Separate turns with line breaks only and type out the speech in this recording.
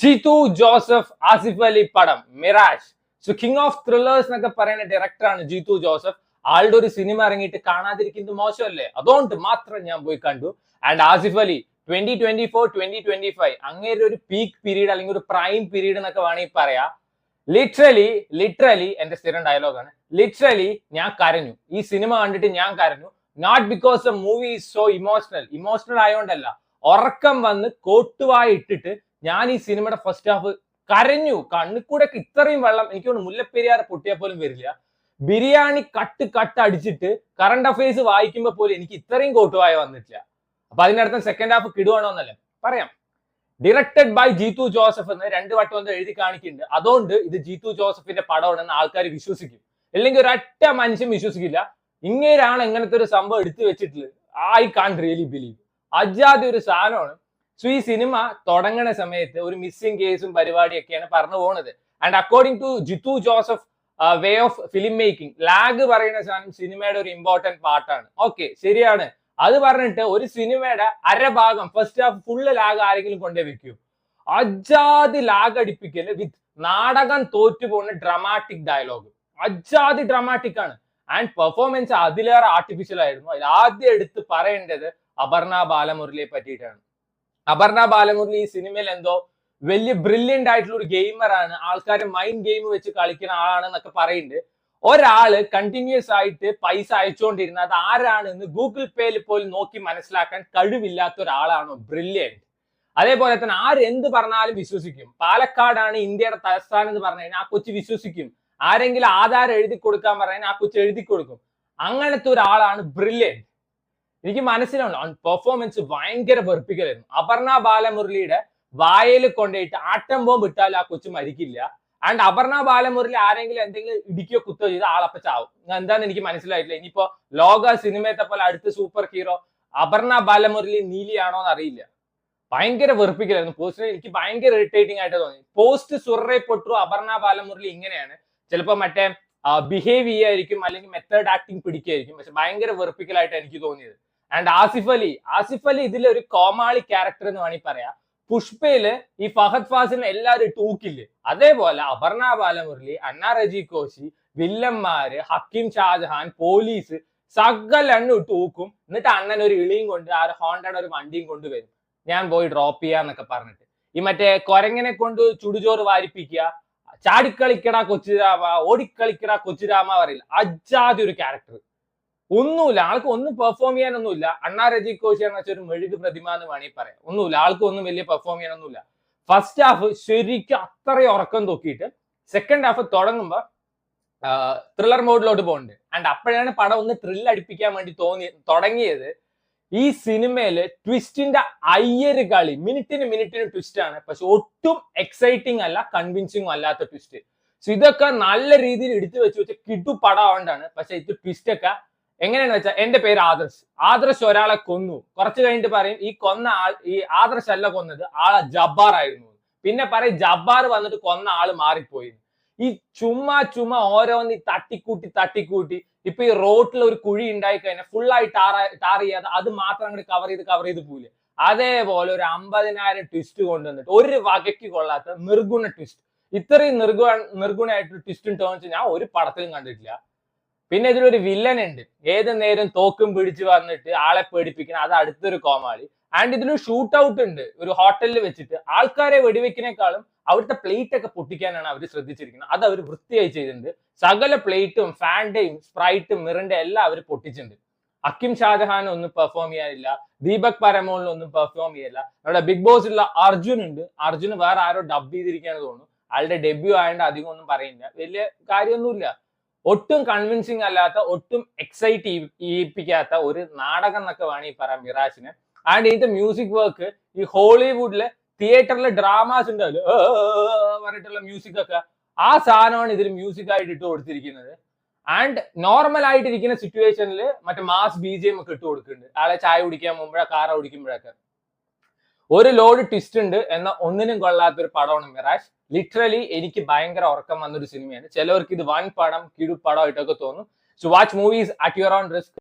Jeethu Joseph Asif Ali പടം mirage. So king of thrillers എന്നൊക്കെ പറയുന്ന ഡയറക്ടറാണ് ജീതു ജോസഫ്. ആളുടെ ഒരു സിനിമ ഇറങ്ങിയിട്ട് കാണാതിരിക്കുന്നത് മോശമല്ലേ? അതുകൊണ്ട് മാത്രം ഞാൻ പോയി കണ്ടു. ആൻഡ് ആസിഫ് അലി 2024-2025 അങ്ങേരുടെ ഒരു പീക്ക് പീരീഡ് അല്ലെങ്കിൽ ഒരു പ്രൈം പീരീഡ് എന്നൊക്കെ വേണമെങ്കിൽ പറയാം. ലിറ്ററലി എന്റെ സ്ഥിരം ഡയലോഗാണ്. ലിറ്ററലി ഞാൻ കരഞ്ഞു. ഈ സിനിമ കണ്ടിട്ട് ഞാൻ കരഞ്ഞു. Not because the movie is so emotional ആയതുകൊണ്ടല്ല. ഉറക്കം വന്ന് കോട്ടുവായി ഇട്ടിട്ട് ഞാൻ ഈ സിനിമയുടെ ഫസ്റ്റ് ഹാഫ് കരഞ്ഞു. കണ്ണിക്കൂടെ ഇത്രയും വെള്ളം എനിക്ക് തോന്നുന്നു മുല്ലപ്പെരിയാർ പൊട്ടിയാൽ പോലും വരില്ല. ബിരിയാണി കട്ട് അടിച്ചിട്ട് കറണ്ട് അഫയേഴ്സ് വായിക്കുമ്പോൾ പോലും എനിക്ക് ഇത്രയും കോട്ടുവായ വന്നിട്ടില്ല. അപ്പൊ അതിനർത്ഥം സെക്കൻഡ് ഹാഫ് കിടുവാണോ എന്നല്ലേ പറയാം. ഡയറക്റ്റഡ് ബൈ ജീതു ജോസഫ് എന്ന് 2 വട്ടം ഒന്ന് എഴുതി കാണിക്കുന്നുണ്ട്. അതുകൊണ്ട് ഇത് ജീതു ജോസഫിന്റെ പടമാണെന്ന് ആൾക്കാർ വിശ്വസിക്കും. അല്ലെങ്കിൽ ഒരൊറ്റ മനുഷ്യൻ വിശ്വസിക്കില്ല. ഇങ്ങനെയാണ് എങ്ങനത്തെ ഒരു സംഭവം എടുത്തു വെച്ചിട്ടുള്ളത്. I can't really believe. അജാതി ഒരു സാധനമാണ്. സോ ഈ സിനിമ തുടങ്ങുന്ന സമയത്ത് ഒരു മിസ്സിംഗ് കേസും പരിപാടിയൊക്കെയാണ് പറഞ്ഞു പോകുന്നത്. And according to Jeethu Joseph way of film making, lag പറയുന്ന സാധനം സിനിമയുടെ ഒരു ഇമ്പോർട്ടന്റ് പാർട്ടാണ്. ഓക്കെ, ശരിയാണ്. അത് പറഞ്ഞിട്ട് ഒരു സിനിമയുടെ അരഭാഗം ഫസ്റ്റ് ഹാഫ് ഫുള്ള് ലാഗ് ആരെങ്കിലും കൊണ്ടേ വെക്കൂ? അജാതി ലാഗ് അടിപ്പിക്കല് വിത്ത് നാടകം തോറ്റു പോകുന്ന ഡ്രമാറ്റിക് ഡയലോഗ്. അജാതി ഡ്രമാറ്റിക് ആണ്. ആൻഡ് പെർഫോമൻസ് അതിലേറെ ആർട്ടിഫിഷ്യൽ ആയിരുന്നു. അതിൽ ആദ്യം എടുത്ത് പറയേണ്ടത് അപർണ ബാലമുരളിയെ പറ്റിയിട്ടാണ്. അപർണ ബാലമുരളി ഈ സിനിമയിൽ എന്തോ വലിയ ബ്രില്യന്റ് ആയിട്ടുള്ള ഒരു ഗെയിമറാണ്, ആൾക്കാരെ മൈൻഡ് ഗെയിം വെച്ച് കളിക്കുന്ന ആളാണെന്നൊക്കെ പറയുന്നുണ്ട്. ഒരാള് കണ്ടിന്യൂസ് ആയിട്ട് പൈസ അയച്ചുകൊണ്ടിരുന്ന അത് ആരാണെന്ന് ഗൂഗിൾ പേയിൽ പോലും നോക്കി മനസ്സിലാക്കാൻ കഴിവില്ലാത്ത ഒരാളാണോ ബ്രില്യന്റ്? അതേപോലെ തന്നെ ആരെന്ത് പറഞ്ഞാലും വിശ്വസിക്കും. പാലക്കാടാണ് ഇന്ത്യയുടെ തലസ്ഥാനം എന്ന് പറഞ്ഞു കഴിഞ്ഞാൽ ആ കൊച്ചു വിശ്വസിക്കും. ആരെങ്കിലും ആധാരം എഴുതി കൊടുക്കാൻ പറഞ്ഞാൽ ആ കൊച്ചു എഴുതി കൊടുക്കും. അങ്ങനത്തെ ഒരാളാണ് ബ്രില്യന്റ്. എനിക്ക് മനസ്സിലാവുന്നു. പെർഫോമൻസ് ഭയങ്കര വെറുപ്പിക്കലായിരുന്നു. അപർണ ബാലമുരളിയുടെ വായയിൽ കൊണ്ടുപോയിട്ട് ആട്ടം ബോംബ് ഇട്ടാൽ ആ കൊച്ചു മരിക്കില്ല. ആൻഡ് അപർണ ബാലമുരളി ആരെങ്കിലും എന്തെങ്കിലും ഇടിക്കോ കുത്തോ ചെയ്ത് ആളപ്പ ചാവും. എന്താന്ന് എനിക്ക് മനസ്സിലായിട്ടില്ല. ഇനിയിപ്പോ ലോക സിനിമയത്തെ പോലെ അടുത്ത സൂപ്പർ ഹീറോ അപർണ ബാലമുരളി നീലിയാണോ എന്ന് അറിയില്ല. ഭയങ്കര വെറുപ്പിക്കലായിരുന്നു. പേഴ്സണലി എനിക്ക് ഭയങ്കര ഇറിറ്റേറ്റിംഗ് ആയിട്ട് തോന്നി. പോസ്റ്റ് സുറേ പൊട്ടു അപർണ ബാലമുരളി ഇങ്ങനെയാണ്. ചിലപ്പോ മറ്റേ ബിഹേവ് ചെയ്യായിരിക്കും, അല്ലെങ്കിൽ മെത്തേഡ് ആക്ടിങ് പിടിക്കായിരിക്കും. പക്ഷെ ഭയങ്കര വെറുപ്പിക്കലായിട്ട് എനിക്ക് തോന്നിയത്. ആൻഡ് ആസിഫ് അലി ഇതിലെ ഒരു കോമാളി ക്യാരക്ടർ എന്ന് വേണമെങ്കിൽ പറയാം. പുഷ്പയില് ഈ ഫഹദ് ഫാസിലിനെ എല്ലാവരും തൂക്കില്ലേ, അതേപോലെ അപർണ ബാലമുരളി, അന്ന റജി കോശി, വില്ലന്മാര്, ഹക്കീം ഷാജഹാൻ, പോലീസ് സകല എണ്ണ തൂക്കും. എന്നിട്ട് അണ്ണൻ ഒരു ഇളിയും കൊണ്ട് ആ ഹോണ്ടയുടെ ഒരു വണ്ടിയും കൊണ്ടുവരും. ഞാൻ പോയി ഡ്രോപ്പ് ചെയ്യാന്നൊക്കെ പറഞ്ഞിട്ട് ഈ മറ്റേ കൊരങ്ങനെ കൊണ്ട് ചുടുചോറ് വാരിപ്പിക്കുക, ചാടിക്കളിക്കടാ കൊച്ചുരാമ, ഓടിക്കളിക്കടാ കൊച്ചുരാമ പറയില്ല. അജാതി ഒരു ക്യാരക്ടർ. ഒന്നുമില്ല, ആൾക്ക് ഒന്നും പെർഫോം ചെയ്യാനൊന്നുമില്ല. അണ്ണാ രജി കോശി എന്ന് വെച്ചാൽ ഒരു മെഴുകു പ്രതിമ എന്ന് വേണമെങ്കിൽ പറയാം. ഒന്നുമില്ല, ആൾക്ക് ഒന്നും വലിയ പെർഫോം ചെയ്യാനൊന്നുമില്ല. ഫസ്റ്റ് ഹാഫ് ശരിക്കും അത്രയും ഉറക്കം തൂക്കിയിട്ട് സെക്കൻഡ് ഹാഫ് തുടങ്ങുമ്പോൾ ത്രില്ലർ മോഡിലോട്ട് പോകുന്നുണ്ട്. ആൻഡ് അപ്പോഴാണ് പടം ഒന്ന് ത്രില്ല് അടിപ്പിക്കാൻ വേണ്ടി തുടങ്ങിയത്. ഈ സിനിമയില് ട്വിസ്റ്റിന്റെ അയ്യര് കളി, മിനിറ്റിന് ട്വിസ്റ്റ് ആണ്. പക്ഷെ ഒട്ടും എക്സൈറ്റിംഗ് അല്ല, കൺവിൻസിംഗ് അല്ലാത്ത ട്വിസ്റ്റ്. സോ ഇതൊക്കെ നല്ല രീതിയിൽ എടുത്തു വെച്ച് കിട്ടു പടം ആവണ്ടാണ്. പക്ഷെ ഇത് ട്വിസ്റ്റ് ഒക്കെ എങ്ങനെയാന്ന് വെച്ചാൽ, എന്റെ പേര് ആദർശ് ഒരാളെ കൊന്നു. കുറച്ച് കഴിഞ്ഞിട്ട് പറയും ഈ കൊന്ന ആൾ ഈ ആദർശ് അല്ല കൊന്നത്, ആളെ ജബ്ബാർ ആയിരുന്നു. പിന്നെ പറയും ജബ്ബാർ വന്നിട്ട് കൊന്ന ആള് മാറിപ്പോയി. ഈ ചുമ്മാ ഓരോന്ന് തട്ടിക്കൂട്ടി ഇപ്പൊ ഈ റോട്ടിൽ ഒരു കുഴി ഉണ്ടായി കഴിഞ്ഞാൽ ഫുള്ളായി ടാർ ചെയ്യാതെ അത് മാത്രം അങ്ങോട്ട് കവർ ചെയ്ത് പോയില്ലേ, അതേപോലെ ഒരു 50,000 ട്വിസ്റ്റ് കൊണ്ടുവന്നിട്ട് ഒരു വകയ്ക്ക് കൊള്ളാത്ത നിർഗുണ ട്വിസ്റ്റ്. ഇത്രയും നിർഗുണമായിട്ട് ട്വിസ്റ്റും ടേൺസ് ഞാൻ ഒരു പടത്തിലും കണ്ടിട്ടില്ല. പിന്നെ ഇതിലൊരു വില്ലൻ ഉണ്ട്, ഏത് നേരം തോക്കും പിടിച്ച് വന്നിട്ട് ആളെ പേടിപ്പിക്കുന്ന, അത് അടുത്തൊരു കോമാളി. ആൻഡ് ഇതിലൊരു ഷൂട്ട് ഔട്ട് ഉണ്ട് ഒരു ഹോട്ടലിൽ വെച്ചിട്ട്. ആൾക്കാരെ വെടിവെക്കിനേക്കാളും അവിടുത്തെ പ്ലേറ്റ് ഒക്കെ പൊട്ടിക്കാനാണ് അവർ ശ്രദ്ധിച്ചിരിക്കുന്നത്. അത് അവർ വൃത്തിയായി ചെയ്തിട്ടുണ്ട്. സകല പ്ലേറ്റും ഫാന്റെയും സ്പ്രൈറ്റും മിറിന്റെ എല്ലാം അവർ പൊട്ടിച്ചിട്ടുണ്ട്. ഹക്കീം ഷാജഹാൻ ഒന്നും പെർഫോം ചെയ്യാനില്ല, ദീപക് പരമോളിന് ഒന്നും പെർഫോം ചെയ്യില്ല. നമ്മുടെ ബിഗ് ബോസിലുള്ള അർജുൻ ഉണ്ട്, അർജുന് വേറെ ആരോ ഡബ് ചെയ്തിരിക്കാന്ന് തോന്നുന്നു. ആളുടെ ഡെബ്യൂ ആയതുകൊണ്ട് അധികം ഒന്നും പറയുന്നില്ല, വലിയ കാര്യമൊന്നുമില്ല. ഒട്ടും കൺവിൻസിങ് അല്ലാത്ത, ഒട്ടും എക്സൈറ്റ് ചെയ്യിപ്പിക്കാത്ത ഒരു നാടകം എന്നൊക്കെ വേണമെങ്കിൽ പറയാം മിറാഷിന്. ആൻഡ് ഇതിന്റെ മ്യൂസിക് വർക്ക് ഈ ഹോളിവുഡിലെ തിയേറ്ററിലെ ഡ്രാമാസ് ഉണ്ടാവില്ല പറഞ്ഞിട്ടുള്ള മ്യൂസിക് ഒക്കെ, ആ സാധനമാണ് ഇതിൽ മ്യൂസിക് ആയിട്ട് ഇട്ട് കൊടുത്തിരിക്കുന്നത്. ആൻഡ് നോർമൽ ആയിട്ടിരിക്കുന്ന സിറ്റുവേഷനിൽ മറ്റേ മാസ് BGM ഒക്കെ ഇട്ട് കൊടുക്കുന്നുണ്ട്. ആളെ ചായ കുടിക്കാൻ പോകുമ്പോഴോ കാറ ഓടിക്കുമ്പോഴൊക്കെ. ഒരു ലോഡ് ട്വിസ്റ്റ് ഉണ്ട് എന്ന ഒന്നിനും കൊള്ളാത്തൊരു പടമാണ് മിറാഷ്. ലിറ്ററലി എനിക്ക് ഭയങ്കര ഉറക്കം വന്നൊരു സിനിമയാണ്. ചിലവർക്ക് ഇത് വൻ പടം കിടു പടമായിട്ടൊക്കെ തോന്നും. So watch movies at your own risk.